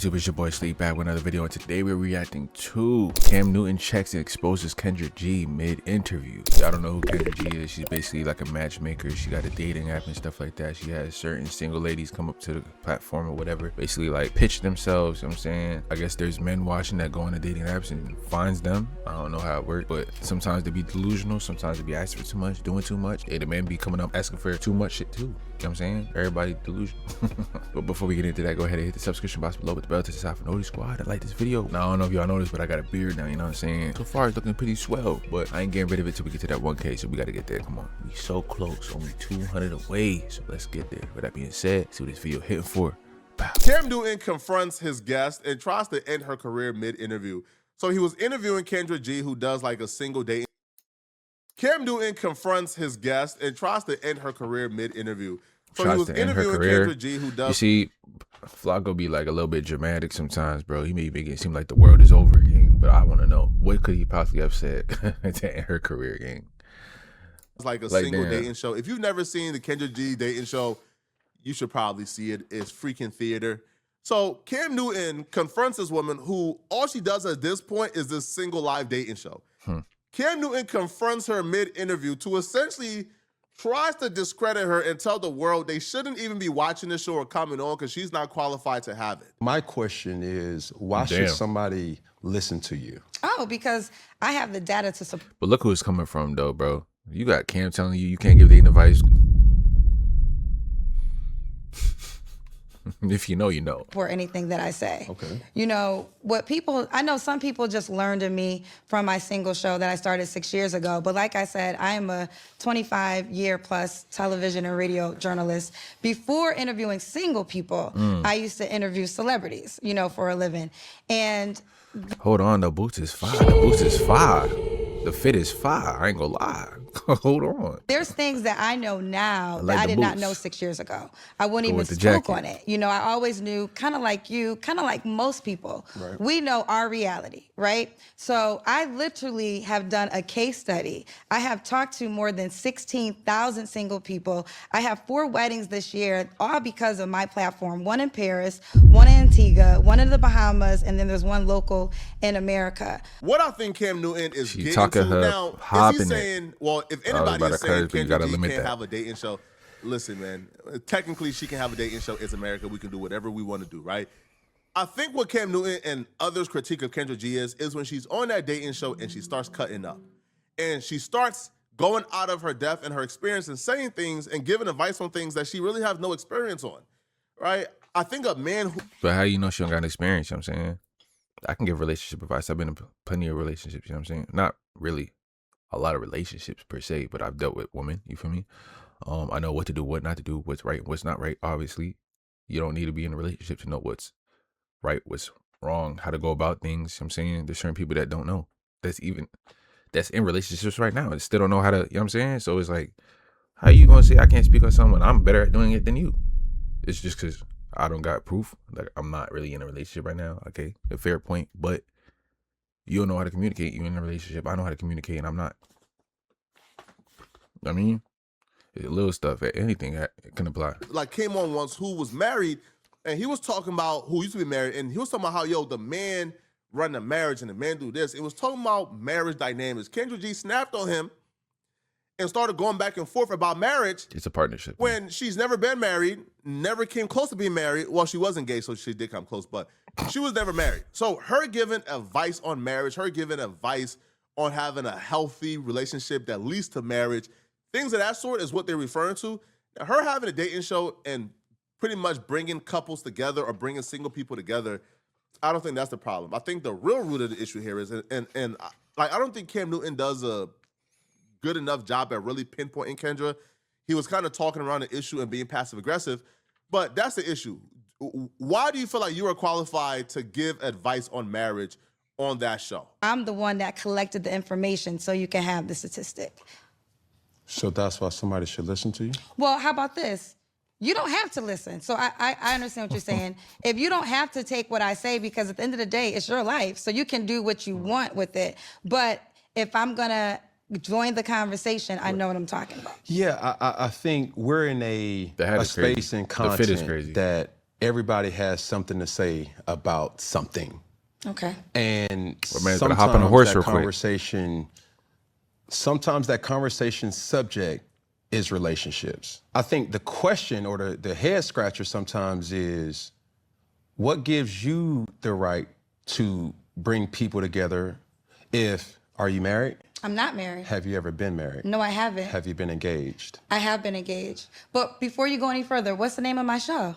YouTube? It's your boy Sleep back with another video, and today we're reacting to Cam Newton checks and exposes Kendra G mid-interview. Y'all don't know who Kendra G is. She's basically like a matchmaker. She got a dating app and stuff like that. She has certain single ladies come up to the platform or whatever, basically like pitch themselves. You know what I'm saying? I guess there's men watching that go on the dating apps and finds them. I don't know how it works, but sometimes they be delusional. Sometimes they be asking for too much, doing too much. Hey, the men be coming up asking for too much shit too. You know what I'm saying? Everybody delusional. But before we get into that, go ahead and hit the subscription box below with the bell to the side for Noti Squad and like this video. Now, I don't know if y'all noticed, but I got a beard now, you know what I'm saying? So far, it's looking pretty swell, but I ain't getting rid of it till we get to that 1K, so we gotta get there. Come on. We so close, only 200 away, so let's get there. With that being said, see what this video hitting for. Pow. Cam Newton confronts his guest and tries to end her career mid-interview. So he was interviewing Kendra G, who does like a single date. Cam Newton confronts his guest and tries to end her career mid-interview. So he was interviewing Kendra G, who does. You see, Flacco be like a little bit dramatic sometimes, bro. He may make it seem like the world is over again, but I want to know, what could he possibly have said to end her career again? It's like a single dating show. If you've never seen the Kendra G dating show, you should probably see it. It's freaking theater. So Cam Newton confronts this woman who all she does at this point is this single live dating show. Cam Newton confronts her mid-interview to essentially tries to discredit her and tell the world they shouldn't even be watching this show or coming on because she's not qualified to have it. My question is, why should somebody listen to you? Oh, because I have the data to support. But look who it's coming from, though, bro. You got Cam telling you can't give dating advice. If you know, you know. For anything that I say. Okay. You know, what people, I know some people just learned of me from my single show that I started 6 years ago. But like I said, I am a 25-year plus television and radio journalist. Before interviewing single people, I used to interview celebrities, you know, for a living. And hold on, the boots is fire. The boots is fire. The fit is fire. I ain't gonna lie. Hold on. There's things that I know now that I did not know 6 years ago. I wouldn't even spoke on it. You know, I always knew, kind of like you, kind of like most people, we know our reality, right? So I literally have done a case study. I have talked to more than 16,000 single people. I have 4 weddings this year, all because of my platform. One in Paris, one in Antigua, one in the Bahamas, and then there's one local in America. What I think Cam Newton is getting to her now, is he saying, well, if anybody is saying Kendra G can't have a dating show, listen, man, technically she can have a dating show. It's America. We can do whatever we want to do, right? I think what Cam Newton and others' critique of Kendra G is when she's on that dating show and she starts cutting up. And she starts going out of her depth and her experience and saying things and giving advice on things that she really has no experience on, right? I think a man who... But how you know she don't got experience, you know what I'm saying? I can give relationship advice. I've been in plenty of relationships, you know what I'm saying? Not really a lot of relationships per se, but I've dealt with women, you feel me? I know what to do, what not to do, what's right, what's not right. Obviously, you don't need to be in a relationship to know what's right, what's wrong, how to go about things. You know what I'm saying? There's certain people that don't know. That's in relationships right now and still don't know how to, you know what I'm saying? So it's like, how you gonna say I can't speak on someone? I'm better at doing it than you. It's just because I don't got proof. Like, I'm not really in a relationship right now. Okay, a fair point, but you don't know how to communicate. You're in a relationship. I know how to communicate, and I'm not. I mean, little stuff, anything that can apply. Like, came on once who was married, and he was talking about who used to be married, and he was talking about how, yo, the man run the marriage and the man do this. It was talking about marriage dynamics. Kendra G snapped on him and started going back and forth about marriage. It's a partnership. When she's never been married, never came close to being married. Well, she wasn't gay, so she did come close, but she was never married. So her giving advice on marriage, her giving advice on having a healthy relationship that leads to marriage, things of that sort is what they're referring to. Now, her having a dating show and pretty much bringing couples together or bringing single people together, I don't think that's the problem. I think the real root of the issue here is, and like, I don't think Cam Newton does a good enough job at really pinpointing Kendra. He was kind of talking around the issue and being passive aggressive, but that's the issue. Why do you feel like you are qualified to give advice on marriage on that show? I'm the one that collected the information so you can have the statistic. So that's why somebody should listen to you? Well, how about this? You don't have to listen. So I understand what you're saying. If you don't have to take what I say, because at the end of the day, it's your life, so you can do what you want with it. But if I'm gonna join the conversation, I know what I'm talking about. Yeah, I think we're in a space and content that everybody has something to say about something. Okay. And sometimes hop on a horse real quick. Sometimes that conversation subject is relationships. I think the question or the head scratcher sometimes is, what gives you the right to bring people together? Are you married? I'm not married. Have you ever been married? No, I haven't. Have you been engaged? I have been engaged. But before you go any further, what's the name of my show?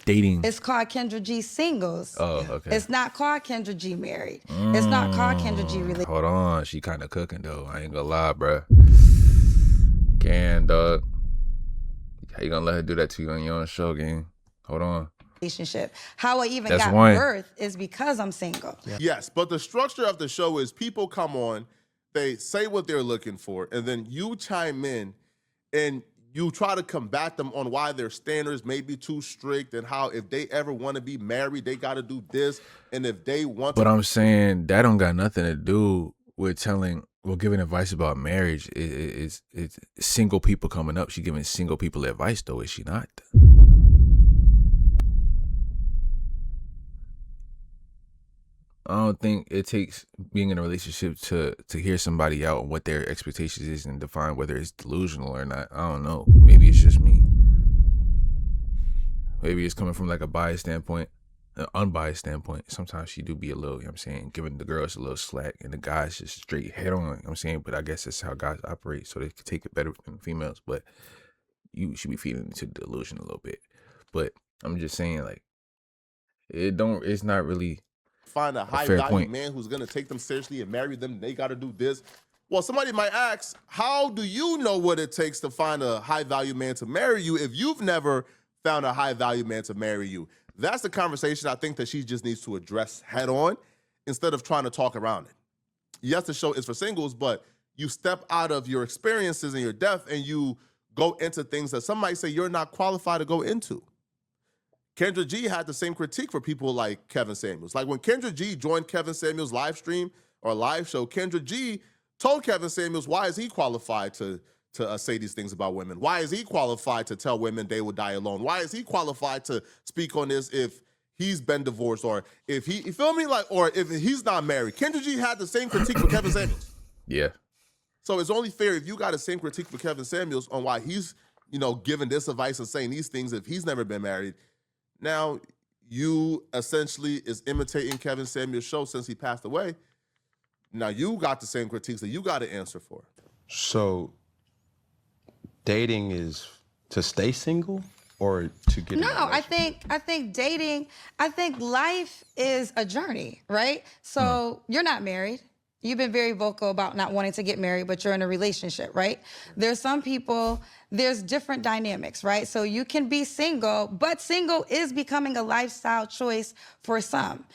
Dating. It's called Kendra G Singles. Oh, okay. It's not called Kendra G Married. It's not called Kendra G Relationship. Hold on. She kind of cooking, though. I ain't gonna lie, bruh. Dog. How you gonna let her do that to you on your own show, gang? Hold on. Relationship. How I even That's got one. birth is because I'm single. Yeah. Yes, but the structure of the show is people come on, they say what they're looking for, and then you chime in and you try to combat them on why their standards may be too strict and how if they ever want to be married, they got to do this. And if they want But I'm saying that don't got nothing to do with giving advice about marriage. It's single people coming up. She giving single people advice, though, is she not? I don't think it takes being in a relationship to hear somebody out on what their expectations is and define whether it's delusional or not. I don't know. Maybe it's just me. Maybe it's coming from like a biased standpoint, an unbiased standpoint. Sometimes she do be a little, you know what I'm saying, giving the girls a little slack and the guys just straight head on, you know what I'm saying? But I guess that's how guys operate, so they can take it better than females. But you should be feeding into the delusion a little bit. But I'm just saying, like, it's not really find a high-value man who's going to take them seriously and marry them, they got to do this. Well, somebody might ask, how do you know what it takes to find a high-value man to marry you if you've never found a high-value man to marry you? That's the conversation I think that she just needs to address head-on instead of trying to talk around it. Yes, the show is for singles, but you step out of your experiences and your depth and you go into things that some might say you're not qualified to go into. Kendra G had the same critique for people like Kevin Samuels. Like when Kendra G joined Kevin Samuels' live stream or live show, Kendra G told Kevin Samuels, why is he qualified to say these things about women? Why is he qualified to tell women they will die alone? Why is he qualified to speak on this if he's been divorced or if he, you feel me? Like, or if he's not married? Kendra G had the same critique for Kevin Samuels. Yeah. So it's only fair if you got the same critique for Kevin Samuels on why he's, giving this advice and saying these things if he's never been married. Now, you essentially is imitating Kevin Samuels' show since he passed away. Now, you got the same critiques that you got to answer for. So, dating is to stay single or to get No, I think dating, I think life is a journey, right? So you're not married. You've been very vocal about not wanting to get married, but you're in a relationship, right? There's some people, there's different dynamics, right? So you can be single, but single is becoming a lifestyle choice for some.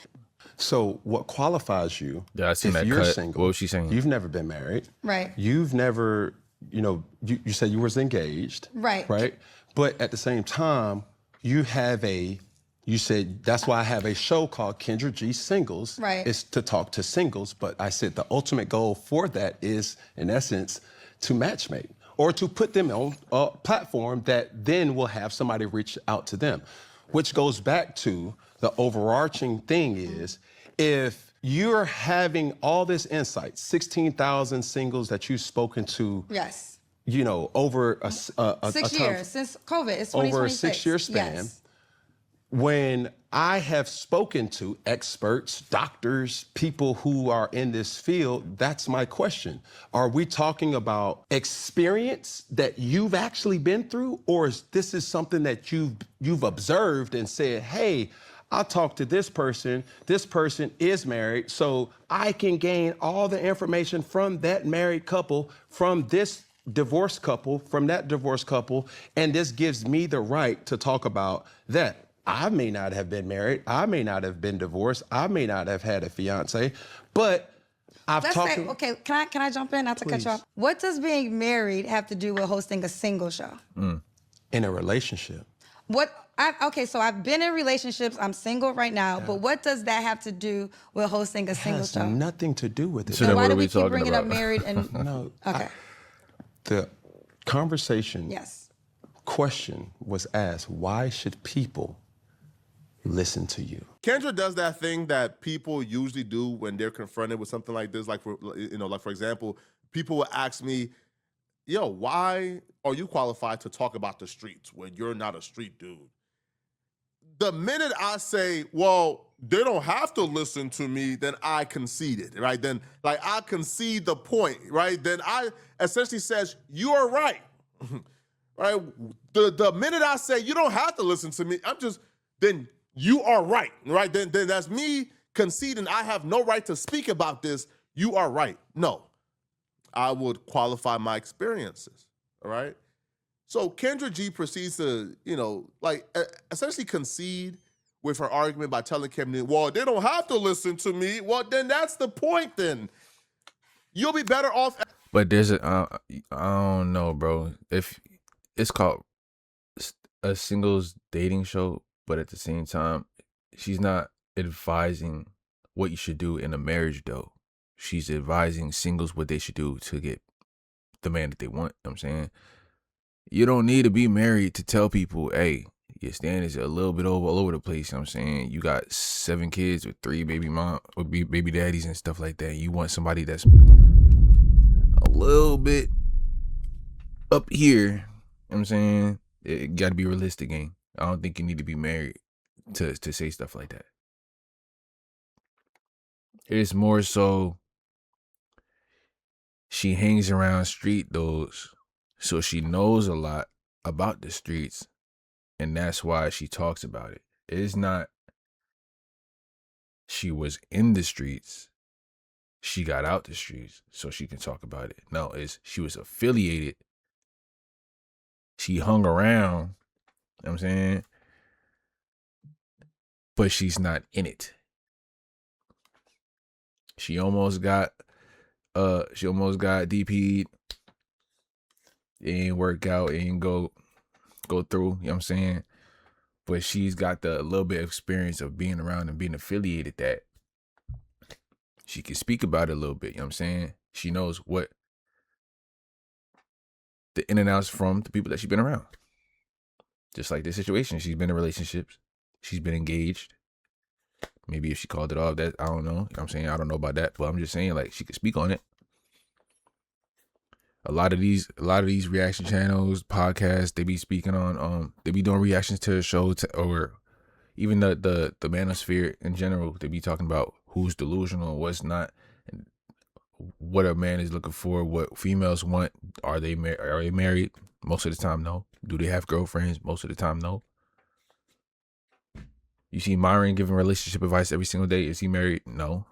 So what qualifies you if you're single? What was she saying? You've never been married. Right. You've never, you said you was engaged. Right. Right? But at the same time, you said, that's why I have a show called Kendra G Singles. Right. It's to talk to singles, but I said the ultimate goal for that is, in essence, to matchmake or to put them on a platform that then will have somebody reach out to them, which goes back to the overarching thing is, if you're having all this insight, 16,000 singles that you've spoken to. Yes. Over a 6 years since COVID, it's 2026. Over a 6-year span. Yes. When I have spoken to experts, doctors, people who are in this field, that's my question. Are we talking about experience that you've actually been through, or is this something that you've observed and said, hey, I talked to this person is married, so I can gain all the information from that married couple, from this divorced couple, from that divorced couple, and this gives me the right to talk about that. I may not have been married. I may not have been divorced. I may not have had a fiance, but okay, can I jump in, not to cut you off? What does being married have to do with hosting a single show? In a relationship. So I've been in relationships. I'm single right now, but what does that have to do with hosting a single show? It has nothing to do with it. So why do we keep bringing up married and... No. Okay. The conversation... Yes. question was asked, why should people listen to you? Kendra does that thing that people usually do when they're confronted with something like this. Like, for example, people will ask me, yo, why are you qualified to talk about the streets when you're not a street dude? The minute I say, well, they don't have to listen to me, then I conceded, right? Then, like, I concede the point, right? Then I essentially says, you are right, right? The minute I say, you don't have to listen to me, then you are right, right? Then that's me conceding I have no right to speak about this. You are right. No, I would qualify my experiences, all right? So Kendra G proceeds to, essentially concede with her argument by telling Cam Newton, well, they don't have to listen to me. Well, then that's the point then. You'll be better off. But there's I don't know, bro. If it's called a singles dating show, but at the same time, she's not advising what you should do in a marriage, though. She's advising singles what they should do to get the man that they want. You know what I'm saying? You don't need to be married to tell people, hey, your standards are a little bit all over the place. You know what I'm saying? You got 7 kids with 3 baby daddies and stuff like that. You want somebody that's a little bit up here. You know what I'm saying? It got to be realistic, gang. I don't think you need to be married to say stuff like that. It's more so she hangs around street dudes, so she knows a lot about the streets, and that's why she talks about it. It's not she was in the streets, she got out the streets, so she can talk about it. No, it's she was affiliated, she hung around, you know what I'm saying? But she's not in it. She almost got DP'd. It ain't work out, it ain't go through, you know what I'm saying? But she's got the little bit of experience of being around and being affiliated that she can speak about it a little bit, you know what I'm saying? She knows what the in and outs from the people that she's been around. Just like this situation, she's been in relationships, she's been engaged. Maybe if she called it off, that I don't know. You know what I'm saying? I don't know about that, but I'm just saying, like, she could speak on it. A lot of these reaction channels, podcasts, they be speaking on they be doing reactions to the show or even the manosphere in general. They be talking about who's delusional, what's not, and what a man is looking for, what females want. Are they married? Most of the time, no. Do they have girlfriends? Most of the time, no. You see Myron giving relationship advice every single day. Is he married? No.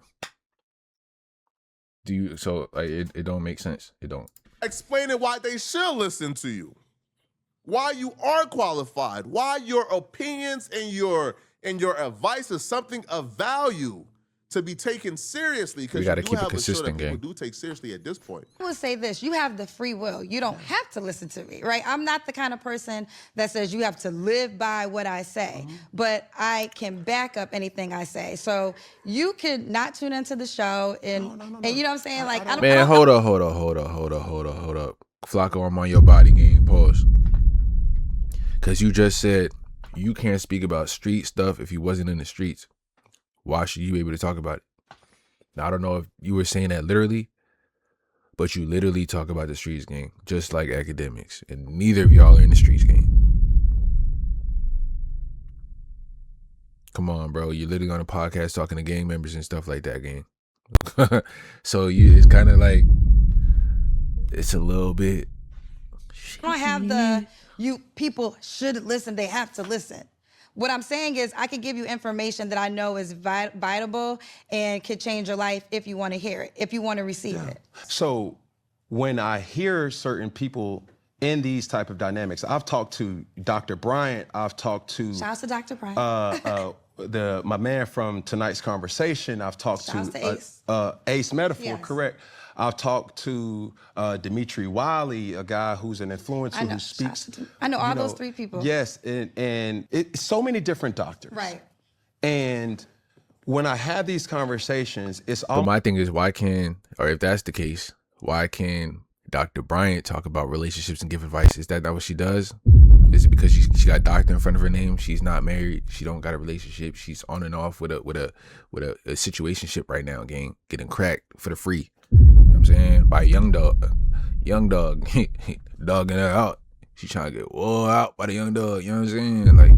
It don't make sense. It don't. Explaining why they should listen to you, why you are qualified, why your opinions and your advice is something of value to be taken seriously. Because we got to keep it consistent, gang. People do take seriously at this point. I would say this: you have the free will. You don't have to listen to me, right? I'm not the kind of person that says you have to live by what I say, but I can back up anything I say. So you could not tune into the show, and you know what I'm saying? Like, man, hold up. Flacco, I'm on your body, gang. Pause. Because you just said you can't speak about street stuff if you wasn't in the streets. Why should you be able to talk about it? Now, I don't know if you were saying that literally, but you literally talk about the streets, gang, just like academics. And neither of y'all are in the streets, gang. Come on, bro. You're literally on a podcast talking to gang members and stuff like that, gang. So it's kind of like, it's a little bit. I don't have people should listen, they have to listen. What I'm saying is I can give you information that I know is vitable and could change your life if you want to hear it, if you want to receive it. So when I hear certain people in these type of dynamics, I've talked to Dr. Bryant, I've talked to... Shout out to Dr. Bryant. My man from tonight's conversation, I've talked to Ace Metaphor, yes. Correct. I've talked to Dimitri Wiley, a guy who's an influencer who speaks. I know all those 3 people. Yes, and it's so many different doctors. Right. And when I have these conversations, it's all. But my thing is, if that's the case, why can Dr. Bryant talk about relationships and give advice? Is that not what she does? Is it because she got doctor in front of her name? She's not married. She don't got a relationship. She's on and off with a situationship right now, gang, getting cracked for the free. You know what I'm saying? By a young dog, dogging her out. She trying to get wore out by the young dog. You know what I'm saying? Like,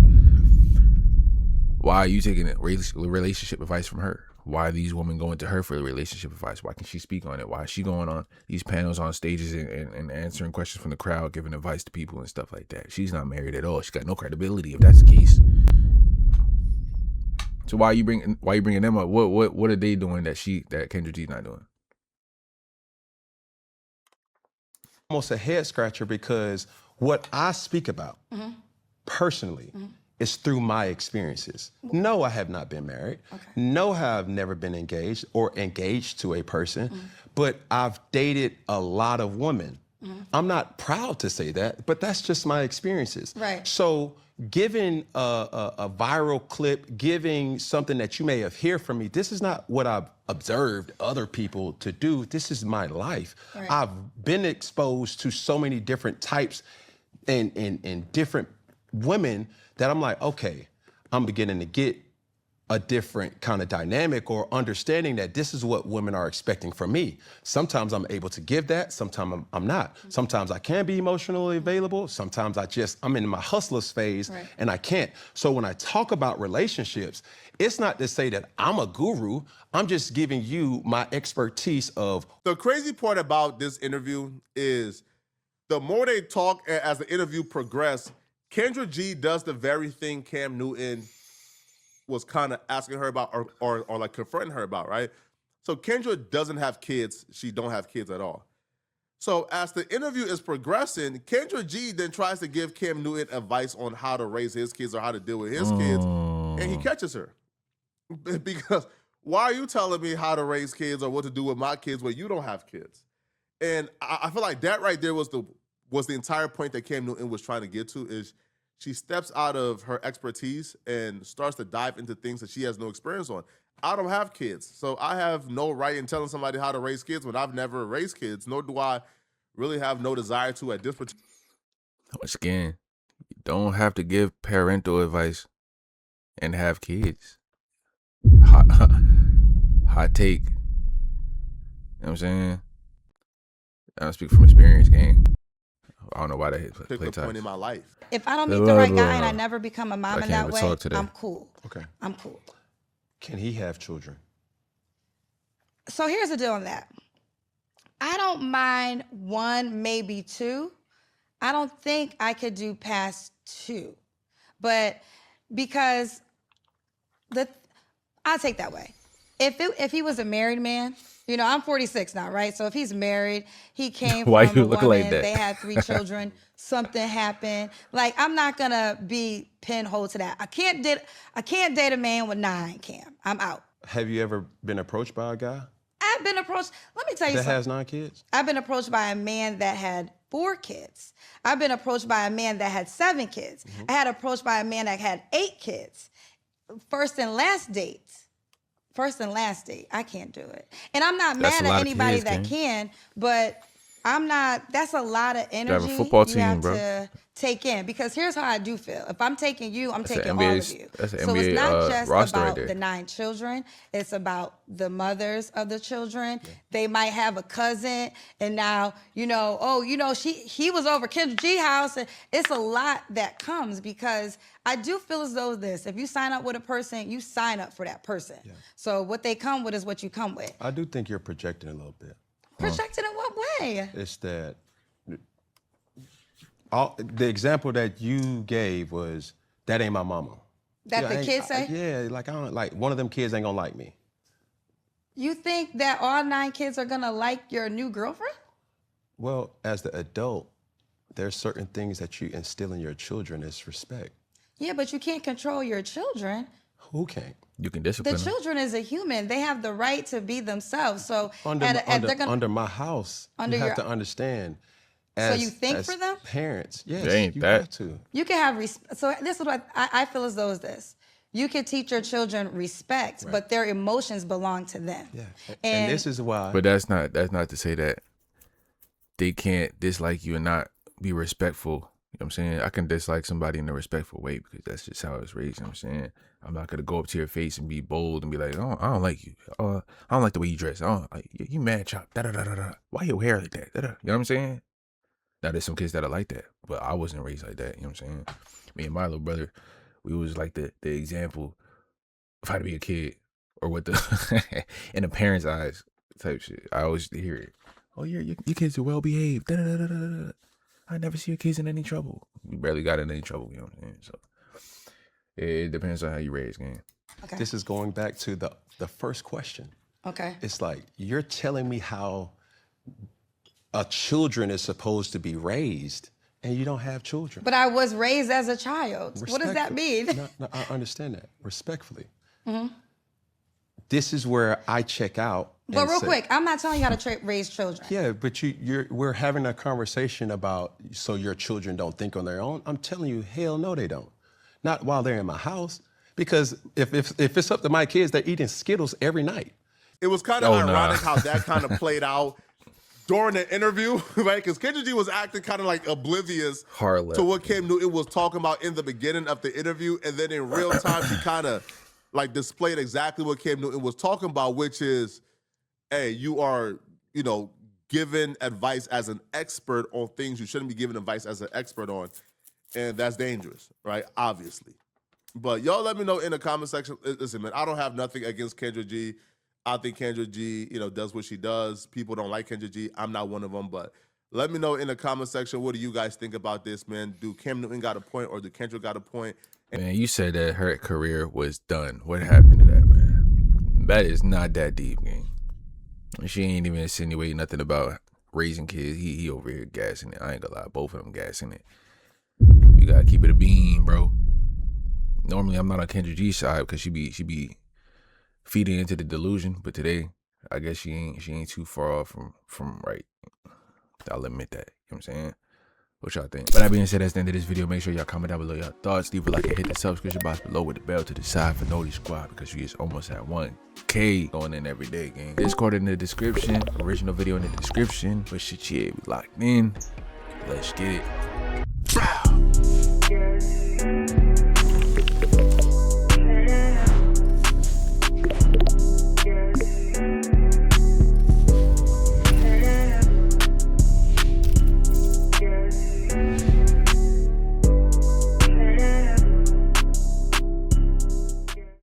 why are you taking relationship advice from her? Why are these women going to her for the relationship advice? Why can't she speak on it? Why is she going on these panels on stages and answering questions from the crowd, giving advice to people and stuff like that? She's not married at all. She got no credibility if that's the case. So why are you bringing them up? What are they doing that Kendra G's not doing? Almost a head scratcher, because what I speak about personally is through my experiences. No, I have not been married. Okay. No, I have never been engaged or engaged to a person, but I've dated a lot of women. I'm not proud to say that, but that's just my experiences. Right. So giving a viral clip, giving something that you may have heard from me, this is not what I've observed other people to do. This is my life. Right. I've been exposed to so many different types and different women that I'm like, okay, I'm beginning to get a different kind of dynamic or understanding that this is what women are expecting from me. Sometimes I'm able to give that, sometimes I'm not. Sometimes I can be emotionally available, sometimes I'm in my hustlers phase and I can't. So when I talk about relationships, it's not to say that I'm a guru, I'm just giving you my expertise of. The crazy part about this interview is the more they talk as the interview progressed, Kendra G does the very thing Cam Newton was kind of asking her about or like confronting her about, right? So Kendra doesn't have kids. She don't have kids at all. So as the interview is progressing, Kendra G then tries to give Cam Newton advice on how to raise his kids or how to deal with his kids, and he catches her. Because why are you telling me how to raise kids or what to do with my kids when you don't have kids? And I feel like that right there was the entire point that Cam Newton was trying to get to, is she steps out of her expertise and starts to dive into things that she has no experience on. I don't have kids, so I have no right in telling somebody how to raise kids when I've never raised kids, nor do I really have no desire to at this particular. Once again, you don't have to give parental advice and have kids. Hot take. You know what I'm saying? I don't speak from experience, gang. I don't know why that hit play ties. Point in my life. If I don't meet the right guy and I never become a mom in that way, I'm cool. Okay. I'm cool. Can he have children? So here's the deal on that. I don't mind 1, maybe 2. I don't think I could do past 2. But because I'll take that way. If he was a married man, you know, I'm 46 now, right? So if he's married, he came from a woman, like that? They had 3 children, something happened. Like, I'm not gonna be pinholed to that. I can't date a man with 9, Cam. I'm out. Have you ever been approached by a guy? I've been approached, let me tell you something. That has 9 kids? I've been approached by a man that had 4 kids. I've been approached by a man that had 7 kids. I had approached by a man that had 8 kids. First and last date. I can't do it. And I'm not mad at anybody that can, but I'm not, that's a lot of energy you have a football team, you have bro. to take in. Because here's how I do feel. If I'm taking you, I'm taking all of you. That's an so NBA, it's not just about right the 9 children. It's about the mothers of the children. Yeah. They might have a cousin, and now, he was over Kendra G house. And it's a lot that comes, because I do feel as though if you sign up with a person, you sign up for that person. Yeah. So what they come with is what you come with. I do think you're projecting a little bit. Projected in what way? It's that the example that you gave was, that ain't my mama. That the kids say? Yeah, like, I don't, like, one of them kids ain't gonna like me. You think that all 9 kids are gonna like your new girlfriend? Well, as the adult, there's certain things that you instill in your children as respect. Yeah, but you can't control your children. Who can't? You can discipline them. The children is a human. They have the right to be themselves. So under my house, you have to understand. So you think for them? Parents, yes, you have to. You can have so this is what I feel as though is this. You can teach your children respect, but their emotions belong to them. Yeah, and this is why. But that's not to say that they can't dislike you and not be respectful. what I'm saying? I can dislike somebody in a respectful way because that's just how I was raised. You know what I'm saying? I'm not gonna go up to your face and be bold and be like, oh, I don't like you. I don't like the way you dress. I don't like you mad chop. Da da da da da. Why your hair like that? Da, da. You know what I'm saying? Now there's some kids that are like that, but I wasn't raised like that. You know what I'm saying? Me and my little brother, we was like the example of how to be a kid, or what the in the parents' eyes type shit. I always hear it. Oh, your kids are well behaved. Da, da, da, da, da, da. I never see your kids in any trouble. We barely got in any trouble, you know what I'm saying? So it depends on how you raise, gang. Okay. This is going back to the first question. Okay. It's like, you're telling me how a children is supposed to be raised, and you don't have children. But I was raised as a child. What does that mean? No, I understand that, respectfully. Mm-hmm. This is where I check out. But real quick, I'm not telling you how to raise children. Yeah, but we're having a conversation about so your children don't think on their own. I'm telling you, hell no, they don't. Not while they're in my house. Because if it's up to my kids, they're eating Skittles every night. It was kind of ironic how that kind of played out during the interview, right? Because Kendra G was acting kind of like oblivious to what Cam Newton was talking about in the beginning of the interview. And then in real time, she kind of like displayed exactly what Cam Newton was talking about, which is, hey, you are, giving advice as an expert on things you shouldn't be giving advice as an expert on. And that's dangerous, right? Obviously. But y'all let me know in the comment section. Listen, man, I don't have nothing against Kendra G. I think Kendra G, does what she does. People don't like Kendra G. I'm not one of them, but let me know in the comment section, what do you guys think about this, man? Do Cam Newton got a point, or do Kendra got a point? Man, you said that her career was done. What happened to that, man? That is not that deep, gang. She ain't even insinuating nothing about raising kids. He over here gassing it. I ain't gonna lie, both of them gassing it. You gotta keep it a bean, bro. Normally, I'm not on Kendra G's side because she be feeding into the delusion. But today, I guess she ain't too far off from right. I'll admit that. You know what I'm saying? What y'all think? But that being said, that's the end of this video. Make sure y'all comment down below your thoughts. Leave a like and hit the subscription box below with the bell to the side for Noti Squad, because we is almost at 1K going in every day, gang. Discord in the description. Original video in the description. But shit, yeah, we locked in. Let's get it.